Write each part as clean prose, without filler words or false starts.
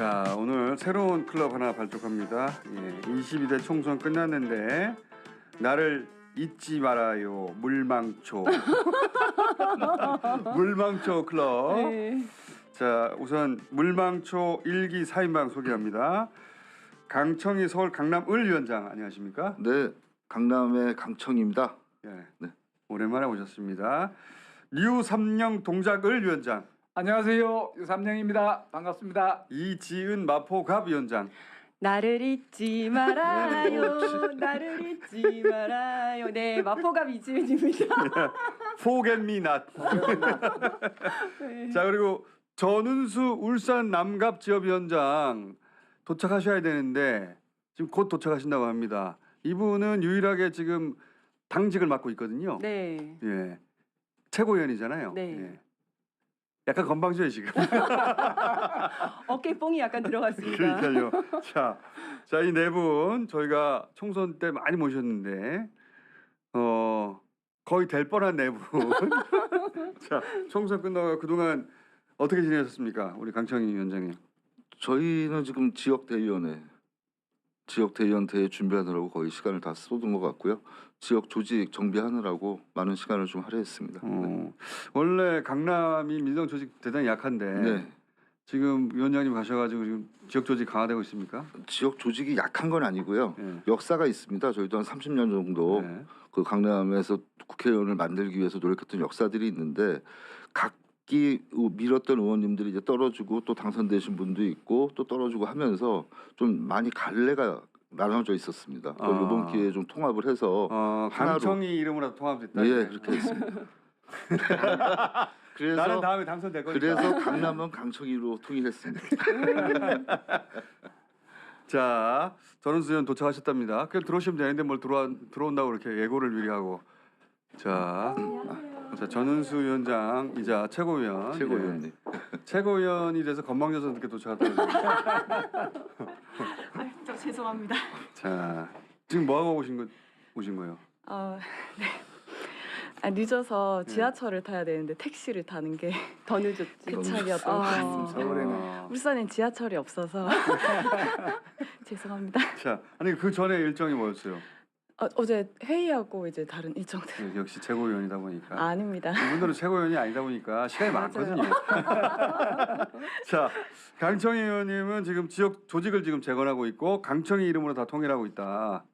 자, 오늘 새로운 클럽 하나 발족합니다. 예, 22대 총선 끝났는데 나를 잊지 말아요. 물망초. 물망초 클럽. 네. 자, 우선 물망초 1기 4인방 소개합니다. 강청희 서울 강남을 위원장 안녕하십니까? 네, 강남의 강청입니다. 예, 네. 오랜만에 오셨습니다. 류삼령 동작을 위원장. 안녕하세요. 유삼령입니다. 반갑습니다. 이지은 마포갑 위원장. 나를 잊지 말아요. 나를 잊지 말아요. 네, 마포갑 이지은입니다. 포겟미낫. 네. 자, 그리고 전은수 울산 남갑 지역위원장 도착하셔야 되는데 지금 곧 도착하신다고 합니다. 이분은 유일하게 지금 당직을 맡고 있거든요. 네. 예, 최고위원이잖아요. 네. 예. 약간 건방져요 지금. 어깨 뽕이 약간 들어갔습니다. 그러니까요. 자, 이 네 분 저희가 총선 때 많이 모셨는데 거의 될 뻔한 네 분. 자, 총선 끝나고 그동안 어떻게 지내셨습니까, 우리 강청희 위원장님? 저희는 지금 지역 대의원 대회 준비하느라고 거의 시간을 다 쏟은 것 같고요. 지역 조직 정비하느라고 많은 시간을 좀 할애했습니다. 네. 원래 강남이 민정 조직 대단히 약한데 네. 지금 위원장님 가셔가지고 지금 지역 조직 강화되고 있습니까? 지역 조직이 약한 건 아니고요. 네. 역사가 있습니다. 저희도 한 30년 정도 네. 그 강남에서 국회의원을 만들기 위해서 노력했던 역사들이 있는데 각기 밀었던 의원님들이 이제 떨어지고 또 당선되신 분도 있고 또 떨어지고 하면서 좀 많이 갈래가 나눠져 있었습니다. 그걸 이번 기회에 좀 통합을 해서 하나로. 강청희 이름으로 통합됐다. 예, 그렇게 했습니다. 나는 다음에 당선될 거니까. 그래서 강남은 강청희로 통일했습니다. 자, 전은수 의원 도착하셨답니다. 그냥 들어오시면 되는데 뭘 들어온다고 이렇게 예고를 미리 하고. 자, 전은수 위원장이자 최고위원. 최고위원님. 예. 최고위원이 돼서 건방져서 이렇게 도착하더라고요. 저 죄송합니다. 자, 지금 뭐 하고 오신 거예요? 네. 늦어서 지하철을 타야 되는데 택시를 타는 게 더 늦었지. 그 차이였던 것 같습니다. 서울에는. 울산엔 지하철이 없어서 죄송합니다. 자, 아니 그 전에 일정이 뭐였어요? 어제 회의하고 이제 다른 일정들. 역시 최고위원이다 보니까. 아닙니다. 이분들은 최고위원이 아니다 보니까 시간이 맞아요. 많거든요. 자, 강청희 의원님은 지금 지역 조직을 지금 재건하고 있고 강청희 이름으로 다 통일하고 있다.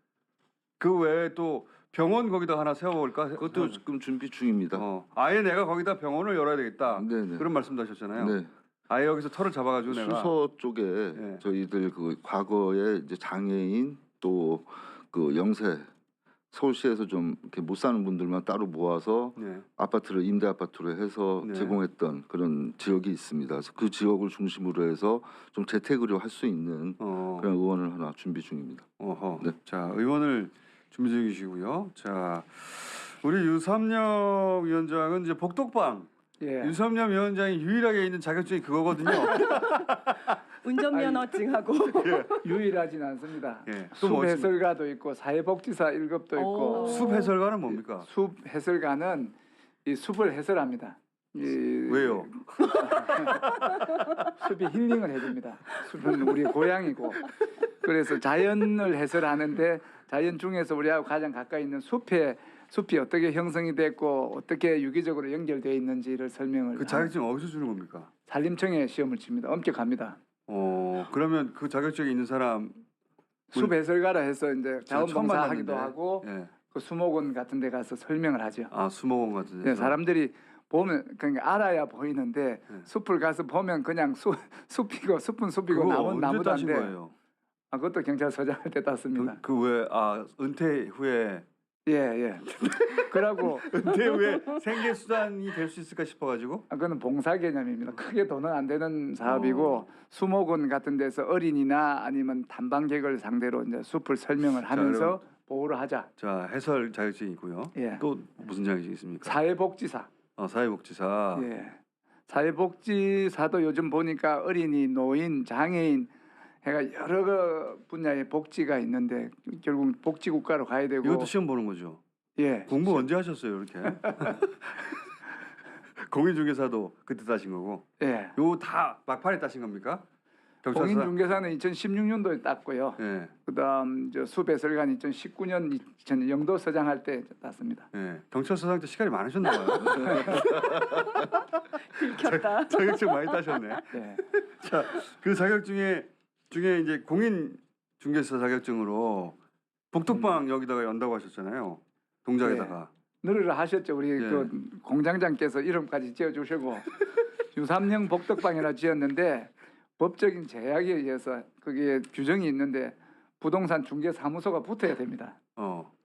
그 외에 또 병원 거기다 하나 세워볼까? 그것도 지금 준비 중입니다. 아예 내가 거기다 병원을 열어야 되겠다. 네네. 그런 말씀도 하셨잖아요. 네. 아예 여기서 털을 잡아가지고 내가. 수서 쪽에 네. 저희들 그 과거에 이제 장애인 또 그 영세 서울시에서 좀 이렇게 못 사는 분들만 따로 모아서 네. 아파트를 임대 아파트로 해서 네. 제공했던 그런 지역이 있습니다. 그래서 그 지역을 중심으로 해서 좀 재택의료 할 수 있는 그런 의원을 하나 준비 중입니다. 어허. 네. 자, 의원을 준비 중이시고요. 자, 우리 유삼령 위원장은 이제 복덕방. 예. 유삼령 위원장이 유일하게 있는 자격증이 그거거든요. 운전면허증하고. 유일하진 않습니다. 예. 또 뭐 있습니까? 숲해설가도 있고 사회복지사 1급도 있고. 오. 숲 해설가는 뭡니까? 숲해설가는 이 숲을 해설합니다. 왜요? 숲이 힐링을 해줍니다. 숲은 우리 고향이고 그래서 자연을 해설하는데 자연 중에서 우리하고 가장 가까이 있는 숲이 어떻게 형성이 됐고 어떻게 유기적으로 연결되어 있는지를 설명을. 그 자격증 어디서 주는 겁니까? 산림청에 시험을 칩니다. 엄격합니다. 그러면 그 자격증이 있는 사람 숲 해설가라 해서 이제 처음 자원봉사하기도 만났는데. 하고 예. 그 수목원 같은 데 가서 설명을 하죠. 아, 수목원 같은 데서. 네, 사람들이 보면 그러니까 알아야 보이는데 네. 숲을 가서 보면 그냥 숲이고 숲은 숲이고 그거 나무는 언제 나무도 따신 한데 거예요? 그것도 경찰서장할 때 땄습니다. 은퇴 후에 예. 그러고 은퇴 후에 생계 수단이 될 수 있을까 싶어가지고. 그거는 봉사 개념입니다. 크게 돈은 안 되는 사업이고 수목원 같은 데서 어린이나 아니면 단방객을 상대로 이제 숲을 설명을 하면서 보호를 하자. 자, 해설 자격증이 있고요. 예. 또 무슨 자격증이 있습니까? 사회복지사. 사회복지사. 예. 사회복지사도 요즘 보니까 어린이, 노인, 장애인 해가 여러 그 분야의 복지가 있는데 결국 복지국가로 가야 되고. 이것도 시험 보는 거죠. 예. 공부 언제 하셨어요, 이렇게? 공인중개사도 그때 따신 거고. 예. 요 다 막판에 따신 겁니까? 경찰서. 공인중개사는 2016년도에 땄고요. 예. 그다음 수배설관 2019년 2000년 영도서장 할 때 땄습니다. 예. 경찰서장 때 시간이 많으셨나 봐요. 들켰다. 자격증 많이 따셨네. 네. 자, 그 자격 중에 이제 공인 중개사 자격증으로 복덕방 여기다가 연다고 하셨잖아요. 동작에다가. 늘을 하셨죠. 우리 예. 그 공장장께서 이름까지 지어주시고 유삼령 복덕방이라 지었는데 법적인 제약에 의해서 그게 규정이 있는데 부동산 중개 사무소가 붙어야 됩니다.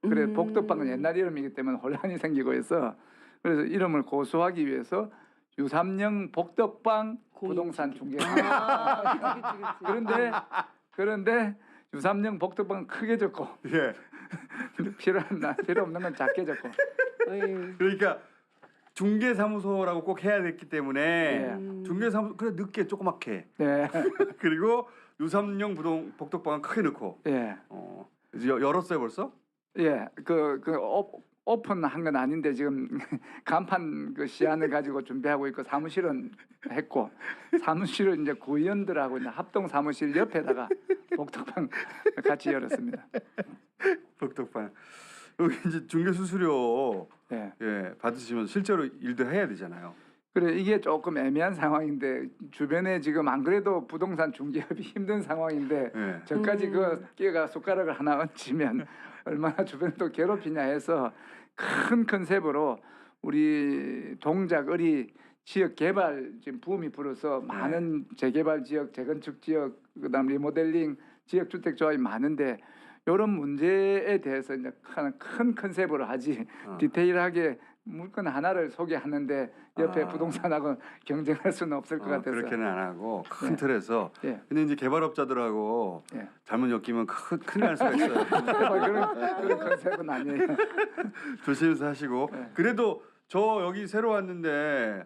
그래 복덕방은 옛날 이름이기 때문에 혼란이 생기고 해서 그래서 이름을 고수하기 위해서 유삼령 복덕방 부동산 중개. 아, 그치. 그런데 유삼령 복덕방은 크게 적고 예. 필요 없는 건 작게 적고. 어이. 그러니까 중개사무소라고 꼭 해야 됐기 때문에 예. 중개사무소 그래 늦게 조그맣게 네. 그리고 유삼령 복덕방은 크게 넣고 예. 이제 열었어요 벌써? 예. 오픈한 건 아닌데 지금 간판 그 시안을 가지고 준비하고 있고 사무실은 했고 사무실을 이제 구의원들하고 이제 합동 사무실 옆에다가 복덕방 같이 열었습니다. 복덕방 여기 이제 중개 수수료 예. 예 받으시면 실제로 일도 해야 되잖아요. 그래 이게 조금 애매한 상황인데 주변에 지금 안 그래도 부동산 중개업이 힘든 상황인데 예. 저까지 그 끼가 숟가락을 하나 얹으면 얼마나 주변 또 괴롭히냐 해서 큰 컨셉으로 우리 동작을이 지역 개발 지금 붐이 불어서 많은 재개발 지역, 재건축 지역, 그다음 리모델링 지역 주택 조합이 많은데 이런 문제에 대해서 이제 큰 컨셉으로 하지 디테일하게 물건 하나를 소개하는데 옆에 부동산하고 경쟁할 수는 없을 것 같아서 그렇게는 안 하고 큰 네. 틀에서 예. 근데 이제 개발업자들하고 예. 잘못 엮이면 큰일 날 수가 있어요. 그런 컨셉은 아니에요. 조심해서 하시고 네. 그래도 저 여기 새로 왔는데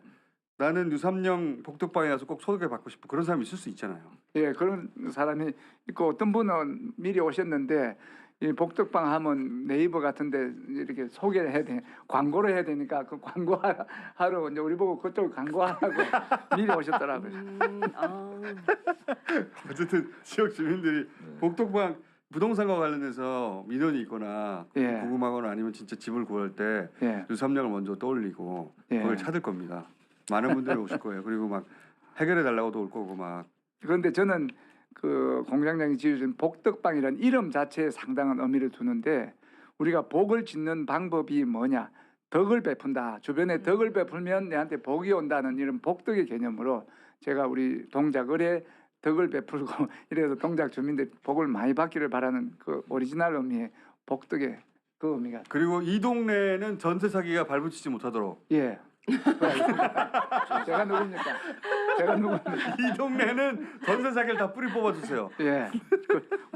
나는 유삼령 복덕방이라서 꼭 소개받고 싶어 그런 사람이 있을 수 있잖아요. 예, 그런 사람이 있고 어떤 분은 미리 오셨는데 이 복덕방 하면 네이버 같은데 이렇게 소개를 해야 돼, 광고를 해야 되니까 그 광고하러 이제 우리 보고 그쪽 광고하라고 미리 오셨더라고요. 어쨌든 지역 주민들이 네. 복덕방 부동산과 관련해서 민원이 있거나 예. 궁금하거나 아니면 진짜 집을 구할 때 예, 유삼령을 먼저 떠올리고 예. 그걸 찾을 겁니다. 많은 분들이 오실 거예요. 그리고 막 해결해 달라고도 올 거고 막 그런데 저는 그 공장장이 지어준 복덕방이라는 이름 자체에 상당한 의미를 두는데 우리가 복을 짓는 방법이 뭐냐? 덕을 베푼다. 주변에 덕을 베풀면 내한테 복이 온다는 이런 복덕의 개념으로 제가 우리 동작을에 덕을 베풀고 이래서 동작 주민들 복을 많이 받기를 바라는 그 오리지널 의미의 복덕의 그 의미가 그리고 이 동네는 전세 사기가 발붙이지 못하도록 예. 제가 누굽니까? 제가 누굽니까? 이 동네는 전세 사기를 다 뿌리 뽑아 주세요. 예.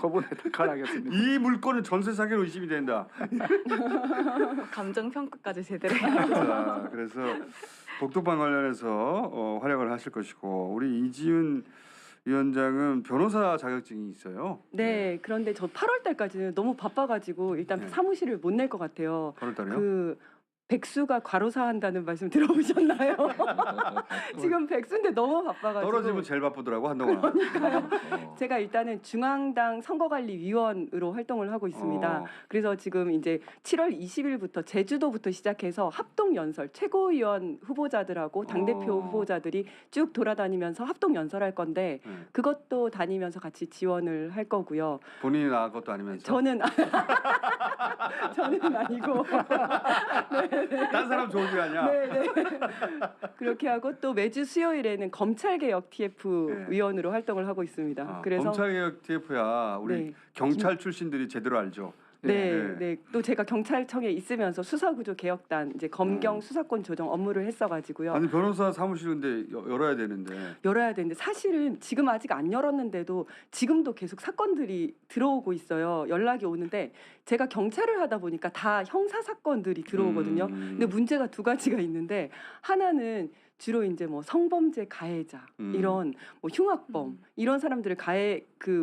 그분에 특허하겠습니다. 이 물건은 전세 사기로 의심이 된다. 감정 평가까지 제대로. 자, 그래서 복덕방 관련해서 활약을 하실 것이고 우리 이지은 위원장은 변호사 자격증이 있어요. 네, 그런데 저 8월 달까지는 너무 바빠가지고 일단 네. 사무실을 못 낼 것 같아요. 8월 달에요? 그 백수가 과로사한다는 말씀 들어보셨나요? 지금 백수인데 너무 바빠가지고. 떨어지면 제일 바쁘더라고 한동안. 제가 일단은 중앙당 선거관리위원으로 활동을 하고 있습니다. 어. 그래서 지금 이제 7월 20일부터 제주도부터 시작해서 합동 연설 최고위원 후보자들하고 당대표 어. 후보자들이 쭉 돌아다니면서 합동 연설할 건데 네. 그것도 다니면서 같이 지원을 할 거고요. 본인이 나갈 것도 아니면서. 저는 아니고 딴 사람 좋은 게 아니야. 네. 그렇게 하고 또 매주 수요일에는 검찰개혁 TF 네. 위원으로 활동을 하고 있습니다. 아, 그래서 검찰개혁 TF야 우리 네. 경찰 출신들이 제대로 알죠. 네. 또 제가 경찰청에 있으면서 수사구조 개혁단 이제 검경 수사권 조정 업무를 했어가지고요. 아니 변호사 사무실 근데 열어야 되는데. 열어야 되는데 사실은 지금 아직 안 열었는데도 지금도 계속 사건들이 들어오고 있어요. 연락이 오는데 제가 경찰을 하다 보니까 다 형사 사건들이 들어오거든요. 근데 문제가 두 가지가 있는데 하나는 주로 이제 뭐 성범죄 가해자 이런 뭐 흉악범 이런 사람들을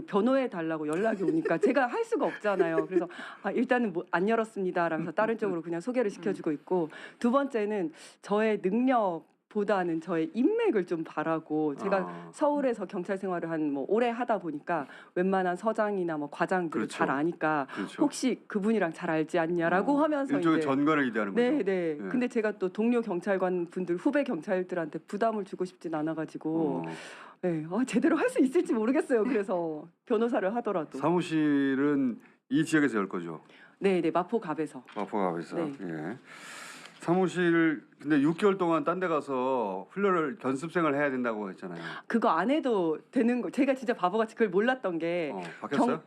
변호해 달라고 연락이 오니까 제가 할 수가 없잖아요. 그래서 일단은 뭐 안 열었습니다라면서 다른 쪽으로 그냥 소개를 시켜주고 있고 두 번째는 저의 능력 보다는 저의 인맥을 좀 바라고 제가 아. 서울에서 경찰 생활을 한 뭐 오래 하다 보니까 웬만한 서장이나 뭐 과장들을 그렇죠. 잘 아니까 그렇죠. 혹시 그분이랑 잘 알지 않냐라고 하면서 일종의 이제 전관을 기대하는 거죠. 네, 네. 근데 제가 또 동료 경찰관 분들 후배 경찰들한테 부담을 주고 싶진 않아가지고 어. 네, 제대로 할 수 있을지 모르겠어요. 그래서 변호사를 하더라도 사무실은 이 지역에서 열 거죠. 네, 네. 마포갑에서 마포갑에서. 네. 예. 사무실 근데 6개월 동안 딴 데 가서 훈련을 견습생을 해야 된다고 했잖아요. 그거 안 해도 되는 거. 제가 진짜 바보같이 그걸 몰랐던 게 바뀌었어요?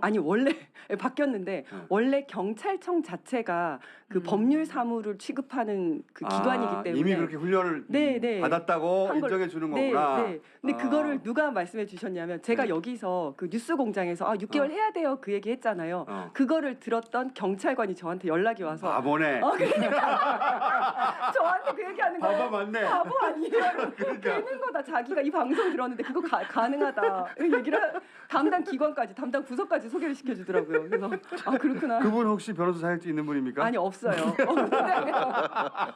아니 원래 바뀌었는데 네. 원래 경찰청 자체가 그 법률 사무를 취급하는 그 기관이기 때문에 이미 그렇게 훈련을 네, 네. 받았다고 한 걸- 인정해 주는 네, 거구나. 네. 근데 아. 그거를 누가 말씀해 주셨냐면 제가 네. 여기서 그 뉴스 공장에서 6개월 해야 돼요 그 얘기 했잖아요. 그거를 들었던 경찰관이 저한테 연락이 와서 바보네. 그러니까 저한테 그 얘기하는 거예요. 바보 맞네. 바보 아니에요. 되는 거다. 자기가 이 방송 들었는데 그거 가능하다. 이런 얘기를 담당 기관까지 담당 부서까지 소개를 시켜주더라고요. 그래서 그렇구나. 그분 혹시 변호사 자격증 있는 분입니까? 아니 없어요.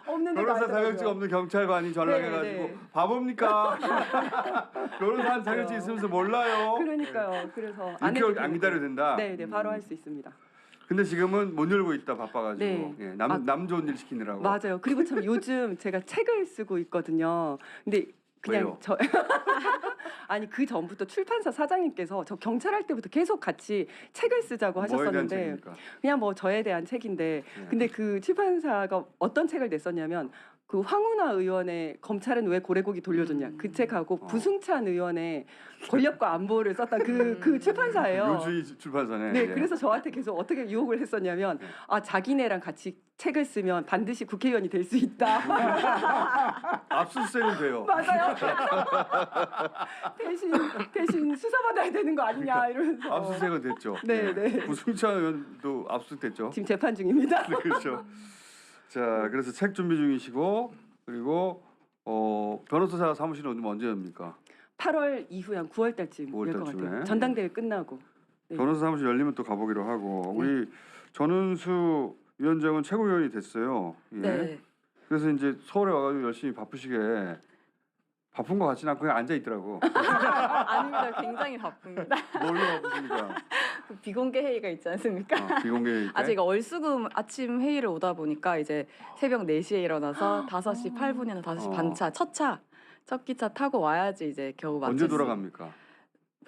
없는데 변호사 자격증 없는 경찰관이 전화해가지고 네, 네. 바보입니까? 변호사 자격증 있으면서 몰라요. 그러니까요. 그래서 6개월 안 기다려도 된다. 네, 네, 바로 할 수 있습니다. 근데 지금은 못 열고 있다 바빠가지고 네. 예, 남 좋은 일 시키느라고. 맞아요. 그리고 참 요즘 제가 책을 쓰고 있거든요. 근데 그냥 왜요? 저 아니 그 전부터 출판사 사장님께서 저 경찰할 때부터 계속 같이 책을 쓰자고 뭐에 대한 하셨었는데 책입니까? 그냥 뭐 저에 대한 책인데 예. 근데 그 출판사가 어떤 책을 냈었냐면 그 황운하 의원의 검찰은 왜 고래고기 돌려줬냐 그 책하고 부승찬 의원의 권력과 안보를 썼던 그 출판사예요. 요주의 출판사네. 네, 예. 그래서 저한테 계속 어떻게 유혹을 했었냐면 네. 자기네랑 같이 책을 쓰면 반드시 국회의원이 될 수 있다. 압수수색은 돼요. 맞아요. 대신 수사받아야 되는 거 아니냐 이러면서. 압수수색은 됐죠. 네, 예. 네. 부승찬 의원도 압수됐죠. 지금 재판 중입니다. 네, 그렇죠. 자, 그래서 책 준비 중이시고 그리고 변호사 사무실은 언제 엽니까? 8월 이후에 한 9월 달쯤 9월 될 것 달쯤에. 같아요. 전당대회 끝나고. 네. 변호사 사무실 열리면 또 가보기로 하고 우리 전은수 위원장은 최고위원이 됐어요. 예. 네. 그래서 이제 서울에 와가지고 열심히 바쁘시게 바쁜 것 같지는 않고 그냥 앉아 있더라고. 아닙니다. 굉장히 바쁩니다. 뭘로 바쁘십니까? 비공개 회의가 있지 않습니까? 비공개 회의 때? 제가 월수금 아침 회의를 오다 보니까 이제 새벽 4시에 일어나서 5시 8분이나 5시 반차 첫 기차 타고 와야지 이제 겨우 마칠 언제 수 돌아갑니까?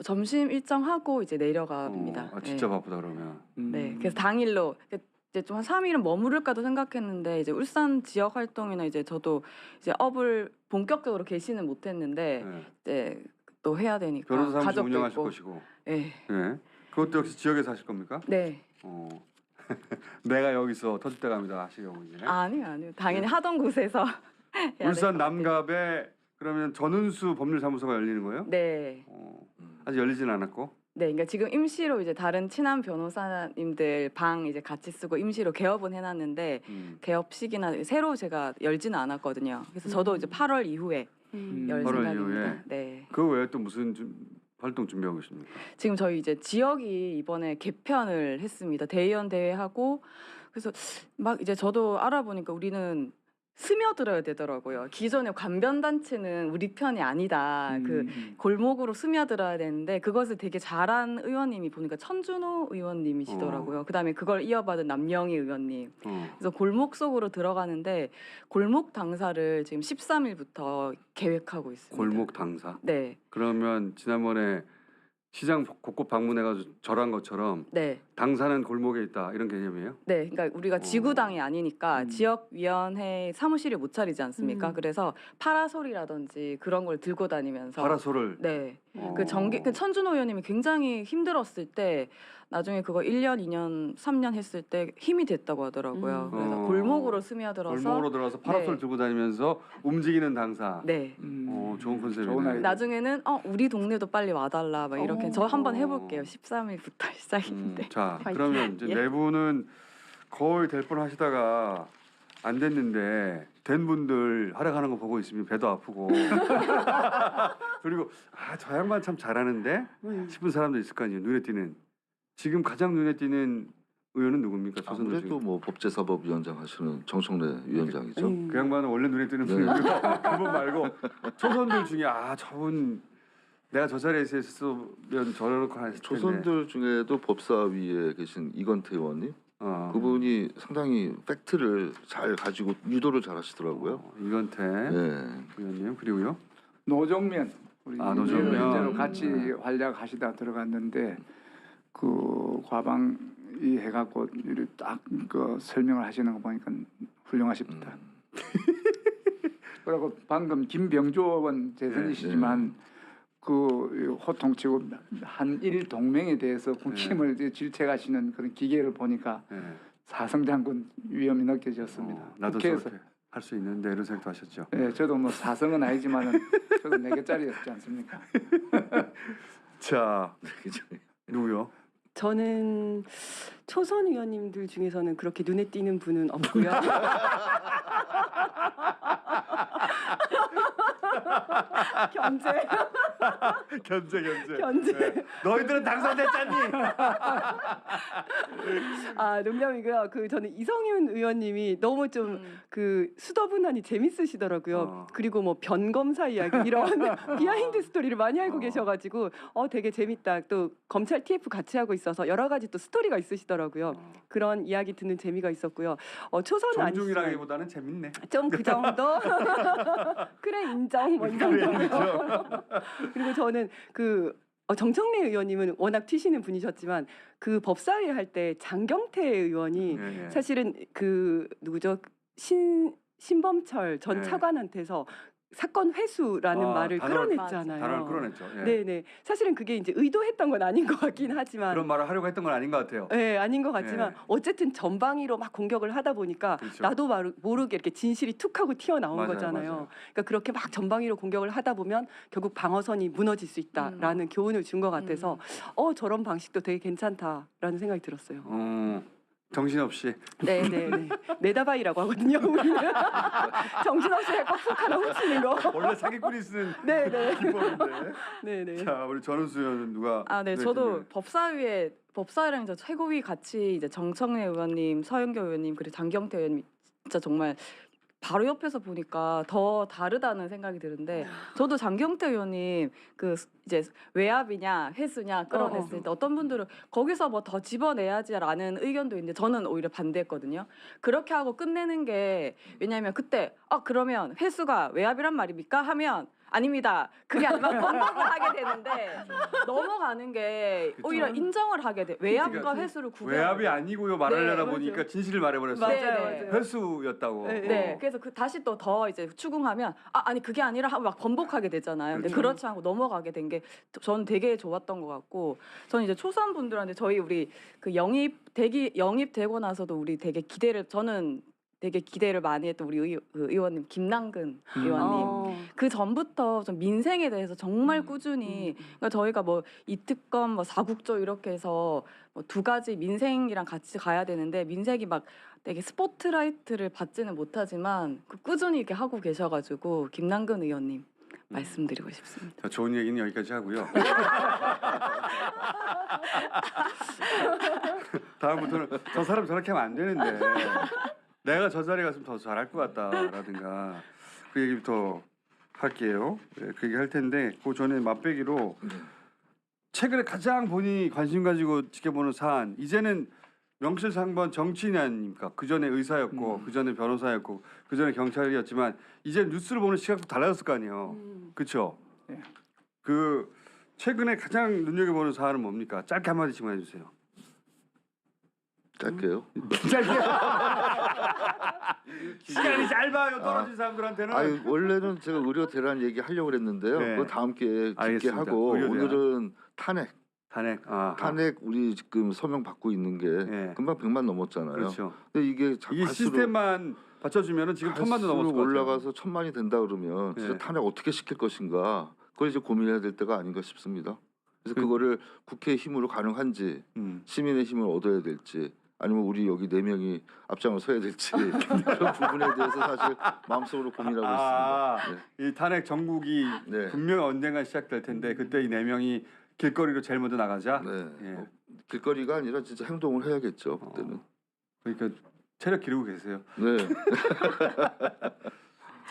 점심 일정하고 이제 내려갑니다. 진짜 네. 바쁘다 그러면. 네. 그래서 당일로 이제 좀 한 3일은 머무를까도 생각했는데 이제 울산 지역 활동이나 이제 저도 이제 업을 본격적으로 개시는 못했는데 네. 이제 또 해야 되니까 변호사 사무실 가족도 운영하실 있고. 것이고. 네. 예. 그것도 역시 지역에서 하실 겁니까? 네. 내가 여기서 터줏대 갑니다 하시려고 이제. 아니요. 당연히 하던 곳에서 해야 될것 울산 같아요. 남갑에 그러면 전은수 법률사무소가 열리는 거예요? 네. 아직 열리진 않았고. 네, 그러니까 지금 임시로 이제 다른 친한 변호사님들 방 이제 같이 쓰고 임시로 개업은 해놨는데 개업 시기나 새로 제가 열지는 않았거든요. 그래서 저도 이제 8월 이후에 열 8월 생각입니다. 이후에? 네. 그 외에 또 무슨 활동 준비하고 계십니까? 지금 저희 이제 지역이 이번에 개편을 했습니다. 대의원 대회하고 그래서 막 이제 저도 알아보니까 우리는 스며들어야 되더라고요. 기존의 관변 단체는 우리 편이 아니다. 그 골목으로 스며들어야 되는데 그것을 되게 잘한 의원님이 보니까 천준호 의원님이시더라고요. 그다음에 그걸 이어받은 남영희 의원님. 그래서 골목 속으로 들어가는데 골목 당사를 지금 13일부터 계획하고 있습니다. 골목 당사. 네. 그러면 지난번에 시장 곳곳 방문해가지고 절한 것처럼 네. 당사는 골목에 있다 이런 개념이에요? 네, 그러니까 우리가 지구당이 아니니까 지역위원회 사무실이 못 차리지 않습니까? 그래서 파라솔이라든지 그런 걸 들고 다니면서 파라솔을. 네, 그 천준호 의원님이 굉장히 힘들었을 때 나중에 그거 1년, 2년, 3년 했을 때 힘이 됐다고 하더라고요. 그래서 골목으로 스며들어서 골목으로 들어가서 파라솔 네. 들고 다니면서 움직이는 당사. 네. 좋은 컨셉이네. 좋은 아이디어. 나중에는 우리 동네도 빨리 와달라 막 이렇게 저 한번 해볼게요. 13일부터 시작인데. 자, 파이팅. 그러면 이제 예. 네 분은 거의 될 뻔 하시다가 안 됐는데 된 분들 활약하는 거 보고 있으면 배도 아프고 그리고 저 양반 참 잘하는데 싶은 사람도 있을 거 아니에요. 눈에 띄는 지금 가장 눈에 띄는 의원은 누굽니까? 조선들 아무래도 중에. 뭐 법제사법위원장 하시는 정청래 위원장이죠. 그 양반은 원래 눈에 띄는 네. 분이고요. 그분 말고 초선들 중에 저분 내가 저 자리에서 있었으면 저렇게 했을 텐데. 조선들 중에도 법사위에 계신 이건태 의원님 그분이 상당히 팩트를 잘 가지고 유도를 잘 하시더라고요. 이건태 네. 의원님 그리고요. 노정면 우리 노정면. 현재로 같이 활약하시다 들어갔는데 그 과방이 해갖고 이렇게 딱그 설명을 하시는 거 보니까 훌륭하십니다. 그리고 방금 김병조 의원 재선이시지만 그 호통치고 한일 동맹에 대해서 국힘을 이제 질책하시는 그런 기계를 보니까 네. 사성장군 위험이 느껴졌습니다. 나도 국회에서 저렇게 할 수 있는데 이런 생각도 하셨죠. 네, 저도 뭐 사성은 아니지만은 저도 4개짜리였지 않습니까? 자 누구요? 저는 초선 의원님들 중에서는 그렇게 눈에 띄는 분은 없고요. 견제. 견제. 네. 너희들은 당선됐잖니. 농담이고요. 저는 이성윤 의원님이 너무 좀 수더분하니 재밌으시더라고요. 그리고 뭐 변검사 이야기 이런 비하인드 스토리를 많이 알고 계셔가지고 되게 재밌다. 또 검찰 TF 같이 하고 있어서 여러 가지 또 스토리가 있으시더라고요. 그런 이야기 듣는 재미가 있었고요. 초선 아니시지만 존중이라기보다는 재밌네. 좀 그 정도. 그래 인정. 뭐 이 정도고요. 그리고 저는 정청래 의원님은 워낙 튀시는 분이셨지만 그 법사위 할 때 장경태 의원이 네. 사실은 누구죠? 신범철 전 네. 차관한테서 사건 회수라는 말을 단어를 끌어냈잖아요. 끌어냈죠. 예. 네네. 사실은 그게 이제 의도했던 건 아닌 것 같긴 하지만. 그런 말을 하려고 했던 건 아닌 것 같아요. 네, 아닌 것 같지만 네. 어쨌든 전방위로 막 공격을 하다 보니까 그렇죠. 나도 모르게 이렇게 진실이 툭 하고 튀어나온 맞아요, 거잖아요. 맞아요. 그러니까 그렇게 막 전방위로 공격을 하다 보면 결국 방어선이 무너질 수 있다라는 교훈을 준 것 같아서 저런 방식도 되게 괜찮다라는 생각이 들었어요. 정신없이 네네네. 내다바이라고 하거든요. 우리는 정신없이 해고 푹 하나 훔치는 거. 원래 사기꾼이 쓰는 네네. 기법인데. 네네. 자 우리 전은수 의원은 누가? 네, 저도 법사위랑 이제 최고위 같이 이제 정청래 의원님, 서영교 의원님 그리고 장경태 의원님 진짜 정말 바로 옆에서 보니까 더 다르다는 생각이 드는데 저도 장경태 의원님 이제 외압이냐 회수냐 끌어냈을 때 어떤 분들은 거기서 뭐 더 집어내야지라는 의견도 있는데 저는 오히려 반대했거든요. 그렇게 하고 끝내는 게 왜냐하면 그때 그러면 회수가 외압이란 말입니까? 하면 아닙니다. 그게 아니라 번복을 하게 되는데 넘어가는 게 그쵸. 오히려 인정을 하게 돼. 외압과 그러니까 회수를 구분. 외압이 아니고요 말하려다 네, 보니까 맞아요. 진실을 말해버렸어. 맞아요. 회수였다고. 네, 네, 그래서 다시 또 더 이제 추궁하면 아니 그게 아니라 하고 막 번복하게 되잖아요. 근데 그렇죠. 그렇지 않고 넘어가게 된 게 저는 되게 좋았던 것 같고, 저는 이제 초선 분들한테 우리 영입되고 나서도 우리 저는 되게 기대를 많이 했던 우리 의원님 김남근 의원님. 그 전부터 좀 민생에 대해서 정말 꾸준히 그러니까 저희가 뭐 이특검 뭐 사국조 이렇게 해서 뭐 2가지 민생이랑 같이 가야 되는데 민생이 막 되게 스포트라이트를 받지는 못하지만 꾸준히 이렇게 하고 계셔가지고 김남근 의원님 말씀드리고 싶습니다. 자, 좋은 얘기는 여기까지 하고요. 다음부터는 저 사람 저렇게 하면 안 되는데 내가 저 자리에 갔으면 더 잘할 것 같다라든가 그 얘기부터 할게요. 네, 그 얘기 할 텐데 그 전에 맛배기로 최근에 가장 본인이 관심 가지고 지켜보는 사안 이제는 명실상부한 정치인이 아닙니까? 그 전에 의사였고 그 전에 변호사였고 그 전에 경찰이었지만 이제 뉴스를 보는 시각도 달라졌을 거 아니에요. 그렇죠? 네. 그 최근에 가장 눈여겨보는 사안은 뭡니까? 짧게 한마디씩만 해주세요. 짧게요. 짧게. 시간이 짧아요. 떨어진 사람들한테는. 아니 원래는 제가 의료 대란 얘기 하려고 그랬는데요. 네. 그거 다음 기회에 깊게 알겠습니다. 하고 의료 대란. 오늘은 탄핵. 탄핵 우리 지금 서명 받고 있는 게 네. 금방 100만 넘었잖아요. 그렇죠. 근데 이게 이게 시스템만 받쳐주면은 지금 1000만도 넘었을 것 같아요. 올라가서 1000만이 된다 그러면 진짜 네. 탄핵 어떻게 시킬 것인가 그걸 이제 고민해야 될 때가 아닌가 싶습니다. 그래서 그거를 국회의 힘으로 가능한지 시민의 힘을 얻어야 될지 아니면 우리 여기 4명이 앞장을 서야 될지 그런 부분에 대해서 사실 마음속으로 고민하고 있습니다. 네. 이 탄핵 정국이 네. 분명히 언젠가 시작될 텐데 그때 이 4명이 길거리로 제일 먼저 나가자. 네. 예. 길거리가 아니라 진짜 행동을 해야겠죠. 그때는. 그러니까 체력 기르고 계세요. 네.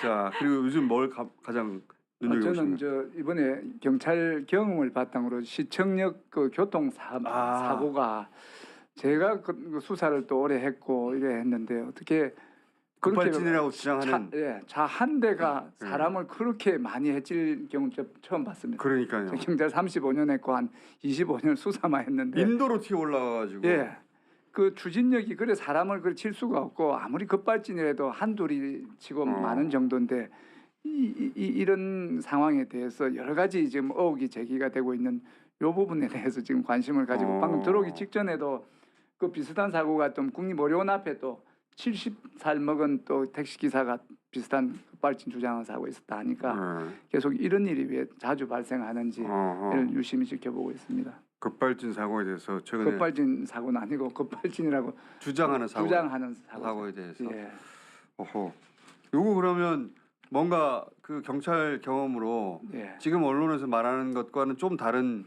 자, 그리고 요즘 뭘 가장 저는 눈여겨보시나요? 저 이번에 경찰 경험을 바탕으로 시청역 그 교통 사고가 제가 그 수사를 또 오래 했고 이래 했는데 어떻게 급발진이라고 주장하는 차 한 대가 네. 사람을 그렇게 많이 해칠 경우 저 처음 봤습니다. 그러니까요. 저 경찰 35년 했고 한 25년 수사만 했는데 인도로 튀어 올라가가지고 예. 그 추진력이 그래 사람을 그래 칠 수가 없고 아무리 급발진이라도 한둘이 치고 많은 정도인데 이런 상황에 대해서 여러 가지 지금 의혹이 제기가 되고 있는 요 부분에 대해서 지금 관심을 가지고 방금 들어오기 직전에도 그 비슷한 사고가 좀 국립어려원 앞에 또 70살 먹은 또 택시 기사가 비슷한 급발진 주장한 사고 있었다 하니까 계속 이런 일이 왜 자주 발생하는지를 유심히 지켜보고 있습니다. 급발진 사고에 대해서 최근에 급발진 사고는 아니고 급발진이라고 주장하는 주장하는 사고에 대해서. 예. 어허. 요거 그러면 뭔가 그 경찰 경험으로 예. 지금 언론에서 말하는 것과는 좀 다른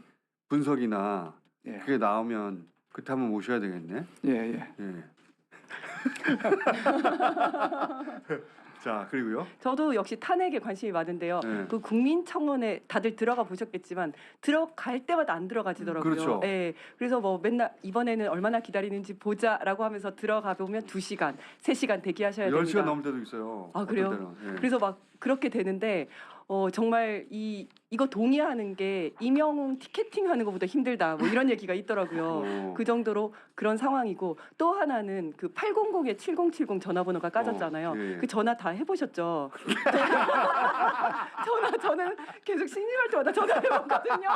분석이나 예. 그게 나오면 그때 한번 모셔야 되겠네. 예, 예. 예. 자, 그리고요. 저도 역시 탄핵에 관심이 많은데요. 네. 그 국민청원에 다들 들어가 보셨겠지만 들어갈 때마다 안 들어가지더라고요. 그렇죠. 예. 그래서 뭐 맨날 이번에는 얼마나 기다리는지 보자라고 하면서 들어가 보면 2시간, 3시간 대기하셔야 됩니다. 10시간 넘을 때도 있어요. 아, 그래요? 어떤 때는. 예. 그래서 막 그렇게 되는데 정말 이거 동의하는 게 임영웅 티켓팅하는 것보다 힘들다 뭐 이런 얘기가 있더라고요. 그 정도로 그런 상황이고 또 하나는 그 800에 7070 전화번호가 까졌잖아요. 예. 그 전화 다 해보셨죠? 저는 계속 심심할 때마다 전화해봤거든요.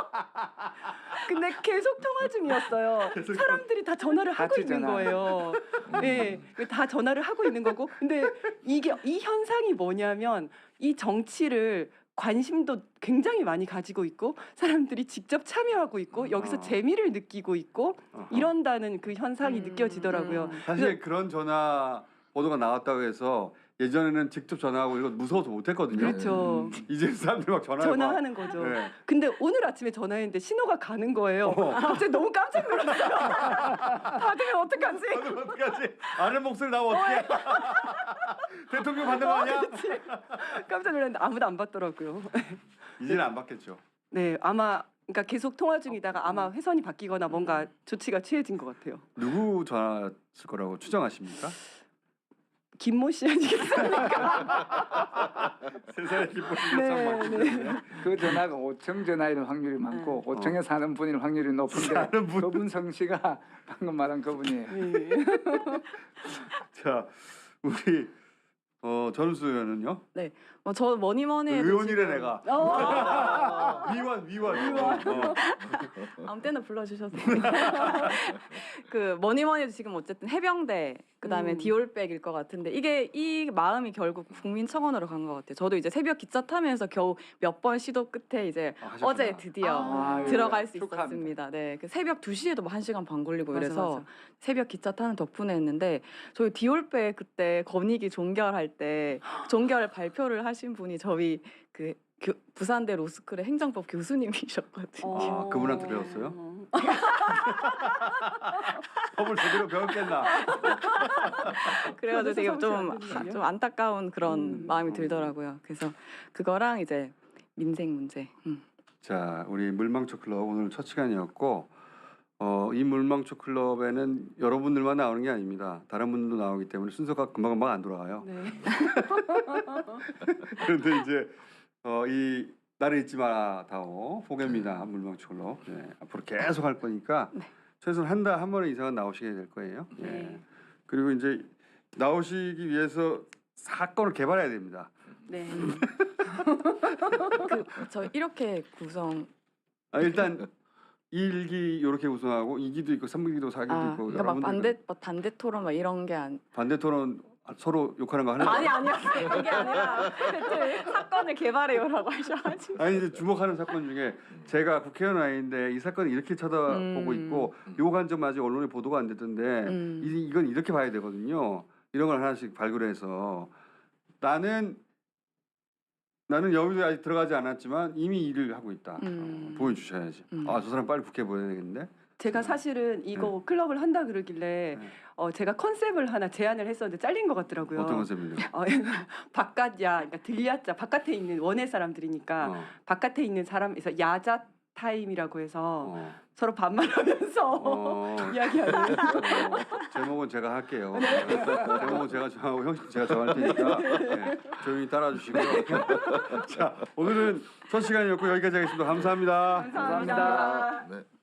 근데 계속 통화 중이었어요. 사람들이 다 전화를 하고 같이 있는 전화. 거예요. 네, 다 전화를 하고 있는 거고. 근데 이 현상이 뭐냐면 이 정치를 관심도 굉장히 많이 가지고 있고 사람들이 직접 참여하고 있고 여기서 재미를 느끼고 있고 이런다는 그 현상이 느껴지더라고요. 사실 그런 전화 보도가 나왔다고 해서 예전에는 직접 전화하고 이거 무서워서 못했거든요. 그렇죠. 이제 사람들 막 전화하는 거죠. 네. 근데 오늘 아침에 전화했는데 신호가 가는 거예요. 갑자기 너무 깜짝 놀랐어요. 받으면 어떡하지? 받으면 어떡하지? 아는 목소리 나오면 어떡해? 대통령 받는 거 아니야? 깜짝 놀랐는데 아무도 안 받더라고요. 이제는 안 받겠죠. 네, 아마 그러니까 계속 통화 중이다가 아마 회선이 바뀌거나 뭔가 조치가 취해진 것 같아요. 누구 전화였을 거라고 추정하십니까? 김모 씨 아니겠습니까? 세상에 기쁨이 네, 참 많기 때문에. 그 전화가 5청 전화일 확률이 많고 5청에 사는 분일 확률이 높은데 사는 분. 그분 성씨가 방금 말한 그분이에요. 네. 자, 우리 전수 의원은요? 저 뭐니 뭐니 해도 의원이래 지금- 내가. 위원. 아무 때나 불러주셔도 됩니다. 그 뭐니 뭐니 해도 지금 어쨌든 해병대 그다음에 디올백일 것 같은데 이 마음이 결국 국민청원으로 간 것 같아요. 저도 이제 새벽 기차 타면서 겨우 몇 번 시도 끝에 이제 하셨구나. 어제 드디어 아, 들어갈 예. 수 축하합니다. 있었습니다. 네, 그 새벽 2시에도 뭐 1시간 반 걸리고 맞아, 이래서 맞아. 새벽 기차 타는 덕분에 했는데 저희 디올백 그때 권익위 종결할 때 종결 발표를 하신 분이 저희 그 부산대 로스쿨의 행정법 교수님이셨거든요. 아, 그분한테 배웠어요? 법을 제대로 배웠겠나? 그래가지고 되게 사무실 안 되는군요. 좀 안타까운 그런 마음이 음. 들더라고요. 그래서 그거랑 이제 민생 문제. 자, 우리 물망초 클럽 오늘 첫 시간이었고 이 물망초 클럽에는 여러분들만 나오는 게 아닙니다. 다른 분들도 나오기 때문에 순서가 금방금방 안 돌아가요. 네. 그런데 이제 이 나를 잊지 마라 다오 포개입니다. 물망초 클럽. 네, 앞으로 계속 할 거니까 최소한 한 달 한 번에 이상은 나오시게 될 거예요. 예. 네. 그리고 이제 나오시기 위해서 사건을 개발해야 됩니다. 네. 저 이렇게 구성. 일단 1기 이렇게 구성하고 2기도 있고 3기도 4기도 있고 그러니까 막 여러분들 반대 토론 막 이런 게 반대 토론 서로 욕하는 거 하는 아니요 그게 아니라 대체 사건을 개발해요라고 하셔가지고. 아니 이제 주목하는 사건 중에 제가 국회의원 아닌데 이 사건을 이렇게 쳐다보고 있고 요한 점 아직 언론에 보도가 안 됐던데 이건 이렇게 봐야 되거든요. 이런 걸 하나씩 발굴해서 나는 여기도 아직 들어가지 않았지만 이미 일을 하고 있다. 보여주셔야지. 아, 저 사람 빨리 국회 보내야 되겠는데. 제가 사실은 이거 클럽을 한다 그러길래 네. 제가 컨셉을 하나 제안을 했었는데 잘린 것 같더라고요. 어떤 컨셉을요? 바깥야, 그러니까 들야자 바깥에 있는 원외 사람들이니까 어, 바깥에 있는 사람에서 야자 타임이라고 해서 어, 서로 반말하면서 어. 이야기하는. 제목은 제가 할게요. 제목은 제가 정하고 형식 제가 정할 테니까 네, 조용히 따라주시고요. 자, 오늘은 첫 시간이었고 여기까지 하겠습니다. 감사합니다. 감사합니다. 네.